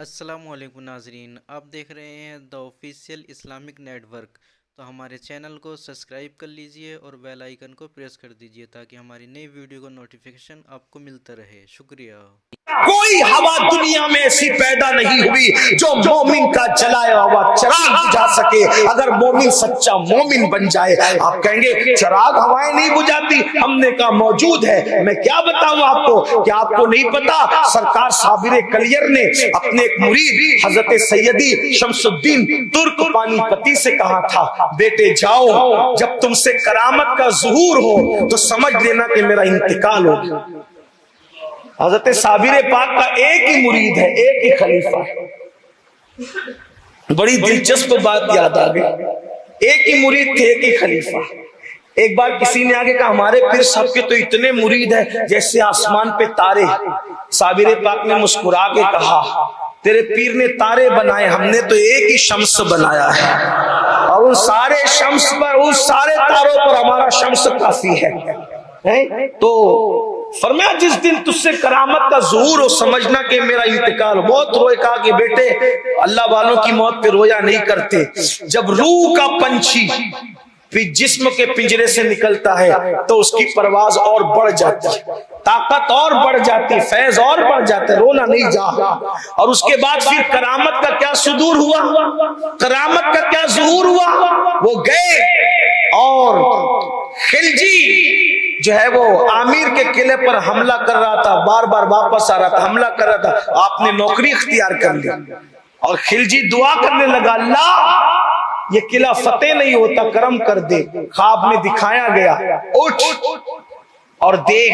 अस्सलामुअलैकुम नाजरीन, आप देख रहे हैं द ऑफिशियल इस्लामिक नेटवर्क। तो हमारे चैनल को सब्सक्राइब कर लीजिए और बेल आइकन को प्रेस कर दीजिए ताकि हमारी नई वीडियो का नोटिफिकेशन आपको मिलता रहे। शुक्रिया। कोई हवा दुनिया में ऐसी पैदा नहीं हुई जो मोमिन का जलाया हुआ चिराग बुझा सके। अगर मोमिन सच्चा मोमिन बन जाए, आप कहेंगे चिराग हवाएं नहीं बुझाती, हमने कहा मौजूद है। मैं क्या बताऊं आपको, क्या आपको नहीं पता? सरकार साबिर कलियर ने अपने एक मुरीद हजरत सैयदी शमसुद्दीन तुर्क पानीपती से कहा था, बेटे जाओ, जब तुमसे करामत का ज़ुहूर हो तो समझ लेना कि मेरा इंतकाल हो गया। हजरत साबिर पाक का एक ही मुरीद है, एक ही खलीफा है। बड़ी दिलचस्प बात याद आ गई, एक ही मुरीद थे, एक ही खलीफा। एक बार किसी ने आगे कहा, हमारे पीर साहब के तो इतने मुरीद हैं जैसे आसमान पे तारे। साबिर पाक ने मुस्कुरा के कहा, तेरे पीर ने तारे बनाए, हमने तो एक ही शम्स बनाया है, और उन सारे शम्स पर, उन सारे तारों पर हमारा शम्स काफी है। तो फरमाया जिस दिन तुझसे करामत का ज़ुहूर हो समझना कि मेरा इंतकाल। बहुत रोए, कहा कि बेटे अल्लाह वालों की मौत पे रोया नहीं करते। जब रूह का पंछी जिस्म के पिंजरे से निकलता है तो उसकी परवाज और बढ़ जाती है, ताकत और बढ़ जाती, फैज और बढ़ जाता है, रोना नहीं जा। और उसके बाद फिर करामत का क्या सुदूर हुआ, करामत का क्या ज़ुहूर हुआ। वो गए और खिलजी जो है वो आमिर के किले पर हमला कर रहा था, बार बार वापस आ रहा था, हमला कर रहा था। आपने नौकरी इख्तियार कर ली और खिलजी दुआ करने लगा, अल्लाह ये किला फतेह नहीं होता, करम कर दे। ख्वाब में दिखाया गया, उठ और देख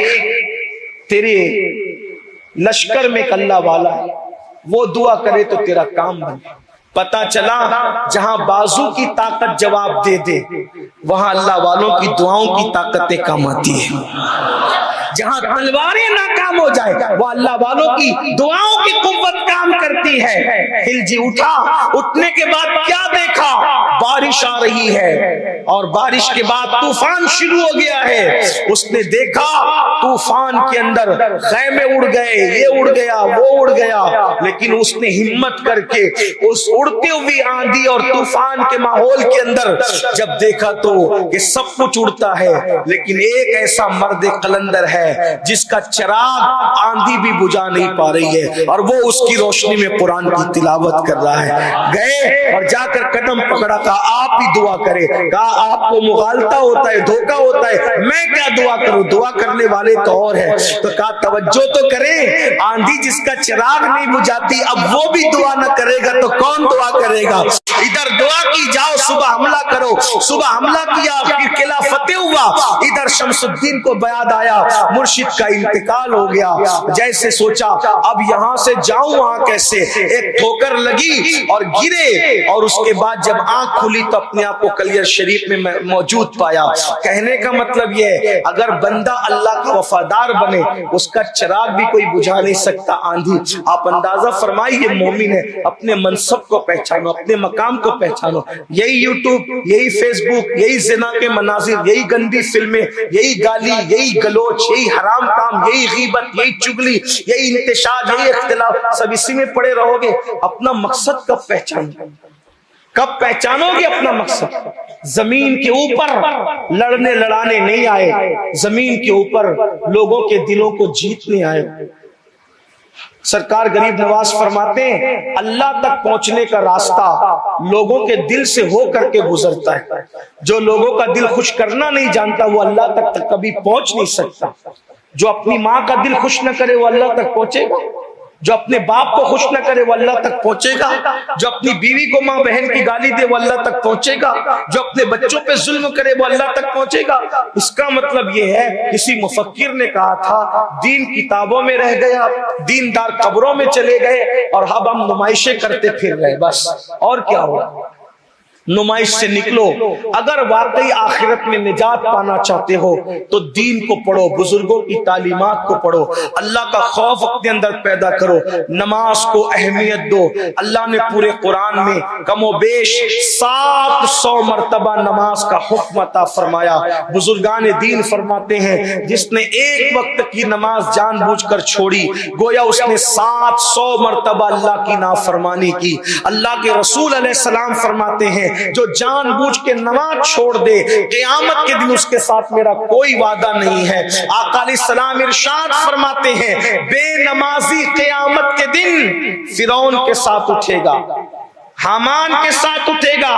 तेरे लश्कर में एक अल्लाह वाला है, वो दुआ करे तो तेरा काम बने। पता चला जहां बाजू की ताकत जवाब दे दे, वहां अल्लाह वालों की दुआओं की ताकतें काम आती है। जहां तलवारें नाकाम हो जाए, वो अल्लाह वालों की दुआओं की कुव्वत काम करती है। खिलजी उठा, उठने के बाद क्या देखा, बारिश आ रही है और बारिश के बाद तूफान शुरू हो गया है। उसने देखा तूफान के अंदर खैमे उड़ गए, ये उड़ गया, वो उड़ गया, लेकिन उसने हिम्मत करके उस उड़ती हुई आंधी और तूफान के माहौल के अंदर जब देखा तो ये सब कुछ उड़ता है, लेकिन एक ऐसा मर्द कलंदर है जिसका चिराग आंधी भी बुझा नहीं पा रही है, और वो उसकी रोशनी में कुरान की तिलावत कर रहा है। गए और जाकर कदम पकड़ा, कहा आप ही दुआ करें। कहा आपको मुगालता होता है, धोखा होता है, मैं क्या दुआ करूं, दुआ करने वाले तो और है। तो कहा तवज्जो तो करें, आंधी जिसका चिराग नहीं बुझाती, अब वो भी दुआ न करेगा तो कौन दुआ करेगा। इधर दुआ की जाओ, सुबह हमला करो, सुबह हमला किया, फिर किला फतेह हुआ। इधर शमसुद्दीन को बयाद आया, मुर्शिद का इंतकाल हो गया। जैसे सोचा अब यहां से जाऊं वहां कैसे, एक ठोकर लगी और गिरे, और उसके बाद जब आंख खुली तो अपने आप को कलियर शरीफ में मौजूद पाया। कहने का मतलब यह है, अगर बंदा अल्लाह का वफादार बने, उसका चिराग भी कोई बुझा नहीं सकता आंधी। आप अंदाजा फरमाइए, मोमिन है, अपने मनसब को पहचानो, अपने मकाम को पहचानो। यही यूट्यूब, यही फेसबुक, यही जिना के मनाजिर, यही गंदी फिल्में, यही गाली, यही गलोच, यही हराम काम, यही गीबत, यही चुगली, यही इंतशार, यही इख्तिलाफ, सब इसी में पड़े रहोगे। अपना मकसद कब पहचानोगे, कब पहचानोगे अपना मकसद? जमीन के ऊपर लड़ने लड़ाने नहीं आए, जमीन के ऊपर लोगों के दिलों को जीतने आए। सरकार गरीब नवाज फरमाते हैं, अल्लाह तक पहुंचने का रास्ता लोगों के दिल से हो करके गुजरता है। जो लोगों का दिल खुश करना नहीं जानता, वो अल्लाह तक कभी पहुंच नहीं सकता। जो अपनी माँ का दिल खुश न करे, वो अल्लाह तक पहुंचेगा। जो अपने बाप को खुश न करे, वो अल्लाह तक पहुंचेगा। जो अपनी बीवी को माँ बहन की गाली दे, वो अल्लाह तक पहुंचेगा। जो अपने बच्चों पे जुल्म करे, वो अल्लाह तक पहुंचेगा। इसका मतलब ये है, किसी मुफक्किर ने कहा था, दीन किताबों में रह गया, दीनदार कब्रों में चले गए, और अब हम नुमाइशें करते फिर रहे, बस और क्या होगा। नुमाइश से निकलो। अगर वाकई आखिरत में निजात पाना चाहते हो तो दीन को पढ़ो, बुजुर्गों की तालीमात को पढ़ो, अल्लाह का खौफ अपने अंदर पैदा करो, नमाज को अहमियत दो। अल्लाह ने पूरे कुरान में कमोबेश 700 मरतबा नमाज का हुक्म अता फरमाया। बुजुर्गान दीन फरमाते हैं जिसने एक वक्त की नमाज जानबूझकर छोड़ी गोया उसने 700 मरतबा अल्लाह की नाफरमानी की। अल्लाह के रसूल अलैहिस्सलाम फरमाते हैं जो जानबूझ के नमाज छोड़ दे क़यामत के दिन उसके साथ मेरा कोई वादा नहीं है। आका अलैहिस्सलाम इरशाद फरमाते हैं बेनमाजी क़यामत के दिन फिरौन के साथ उठेगा, हामान के साथ उठेगा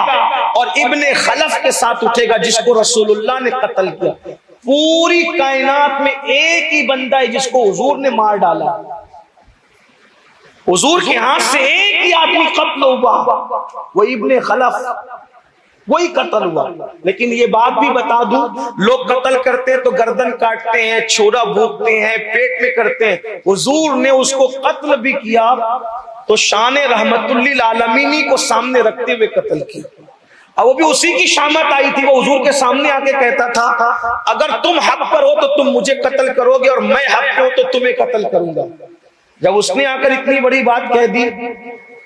और इब्ने खलफ के साथ उठेगा जिसको रसूलुल्लाह ने कत्ल किया। पूरी कायनात में एक ही बंदा है जिसको हुजूर ने मार डाला, हुजूर के हाथ से एक ही आदमी कत्ल हुआ, वो इब्ने खलफ, वही कत्ल हुआ। लेकिन ये बात भी बता दूं, लोग कत्ल करते हैं तो गर्दन काटते हैं, छोरा भूखते हैं, पेट में करते हैं। हुजूर ने उसको कत्ल भी किया तो शान रहमतुल्लिल आलमीनी को सामने रखते हुए कत्ल किया। और वो भी उसी की शामत आई थी, वो हुजूर के सामने आके कहता था अगर तुम हक पर हो तो तुम मुझे कत्ल करोगे और मैं हक पे हो तो तुम्हें कत्ल करूंगा। जब उसने आकर इतनी बड़ी बात कह दी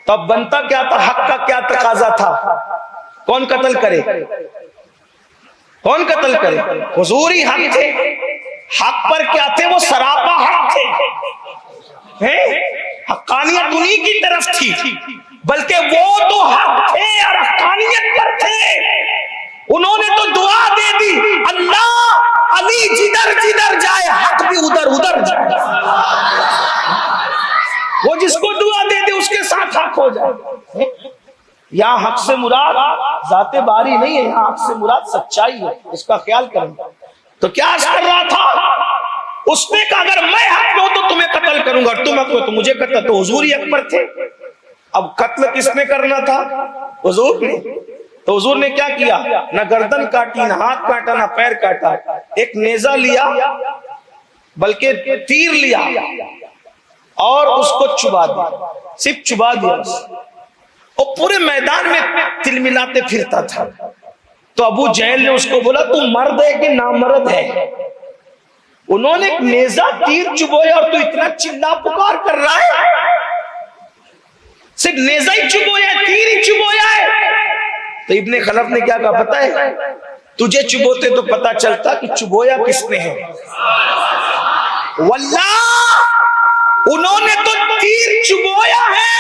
तब बनता क्या था, हक का क्या तकाजा था, कौन कत्ल करे, कौन कत्ल करे? हुजूर ही हक थे, हक पर क्या थे, वो सरापा हक थे, हक्कानियत उन्हीं की तरफ थी, बल्कि वो तो हक थे और हक्कानियत पर थे। उन्होंने तो दुआ दे दी अल्लाह अली जिधर जिधर जाए हक भी उधर उधर जाए। वो जिसको दुआ दे दे उसके साथ हक हो जाए। यहाँ हक से मुराद जाते बारी नहीं है, यहाँ हक से मुराद सच्चाई है, इसका ख्याल करें। तो क्या कर रहा था उसने कहा अगर मैं हक में हूं तो तुम्हें कत्ल करूंगा, तुम हक में तो मुझे कत्ल। तो हुजूर ही अकबर थे। अब कत्ल किसने करना था? हुजूर ने। तो हुजूर ने क्या किया, ना गर्दन काटी, ना हाथ काटा, ना पैर काटा, एक नेजा लिया बल्कि तीर लिया और उसको चुबा दिया, सिर्फ चुबा दिया और पूरे मैदान में तिलमिलाते फिरता था। तो अबू जहल ने उसको बोला तू मर्द है कि नामर्द है? उन्होंने एक नेजा तीर चुबोया और तू इतना चिल्ला पुकार कर रहा है? सिर्फ नेजा ही चुबोया, तीर ही चुबोया है। तो इब्ने खलफ ने क्या कहा पता है, तुझे चुबोते तो पता चलता कि चुबोया किसने है। वल्लाह उन्होंने तो तीर चुबोया है,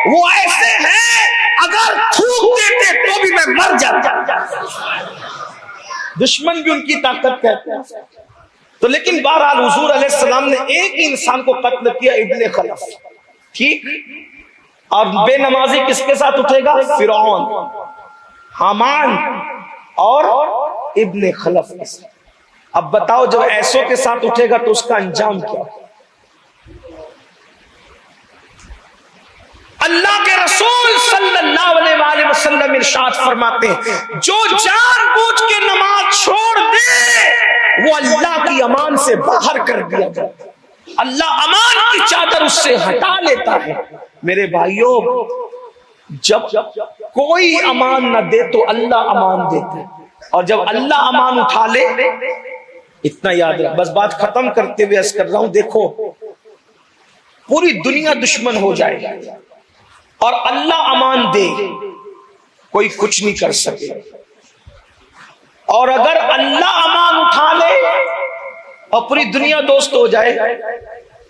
वो ऐसे हैं अगर थूक देते तो भी मैं मर जाता। दुश्मन भी उनकी ताकत कहते हैं। तो लेकिन बहरहाल हुजूर अलैहिस्सलाम ने एक ही इंसान को कत्ल किया, इब्ने खलफ, ठीक। और बेनमाजी किसके साथ उठेगा? फिरौन, हामान और इब्ने खलफ के साथ। अब बताओ जब ऐसों के साथ उठेगा तो उसका अंजाम क्या? अल्लाह के रसूल सल्लल्लाहु अलैहि वसल्लम इरशाद फरमाते हैं जो जानबूझ के नमाज छोड़ दे वो अल्लाह की अमान से बाहर कर दिया जाता है, अल्लाह अमान की चादर उससे हटा लेता है। मेरे भाइयों, जब कोई अमान न दे तो अल्लाह अमान देता है, और जब अल्लाह अमान उठा ले, इतना याद रख। बस बात खत्म करते हुए अर्ज कर रहा हूं, देखो पूरी दुनिया दुश्मन हो जाए और अल्लाह अमान दे, कोई कुछ नहीं कर सके। और अगर अल्लाह अमान उठा ले और पूरी दुनिया दोस्त हो जाए,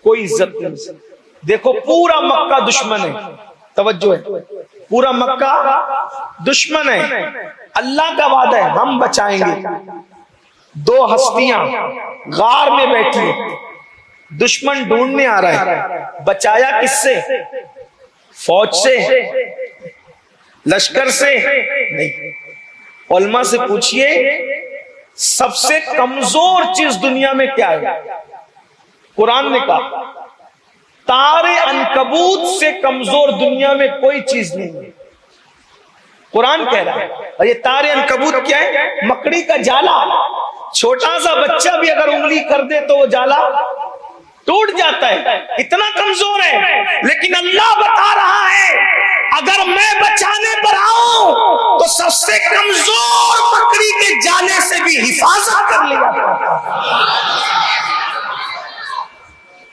कोई इज्जत नहीं। देखो पूरा मक्का दुश्मन है, तवज्जो है, पूरा मक्का दुश्मन है। अल्लाह का वादा है हम बचाएंगे। दो हस्तियां गार में बैठी, दुश्मन ढूंढने आ रहा है, बचाया किससे? फौज से, लश्कर से नहीं। उलमा से पूछिए सबसे कमजोर चीज दुनिया में क्या है? कुरान ने कहा तारे अनकबूत से कमजोर दुनिया में कोई चीज नहीं है। कुरान कह रहा है। और ये तारे अनकबूत क्या है? मकड़ी का जाला। छोटा सा बच्चा भी अगर उंगली कर दे तो वो जाला टूट जाता है, इतना कमजोर है। लेकिन अल्लाह बता रहा है अगर मैं बचाने पर आऊं तो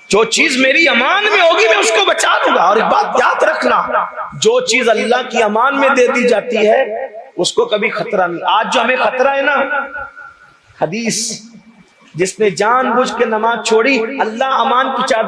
जो चीज मेरी अमान में होगी मैं उसको बचा लूंगा। और एक बात याद रखना, जो चीज अल्लाह की अमान में दे दी जाती है उसको कभी खतरा नहीं। आज जो हमें खतरा है ना, हदीस, जिसने जानबूझ के नमाज छोड़ी, अल्लाह अमान की चादर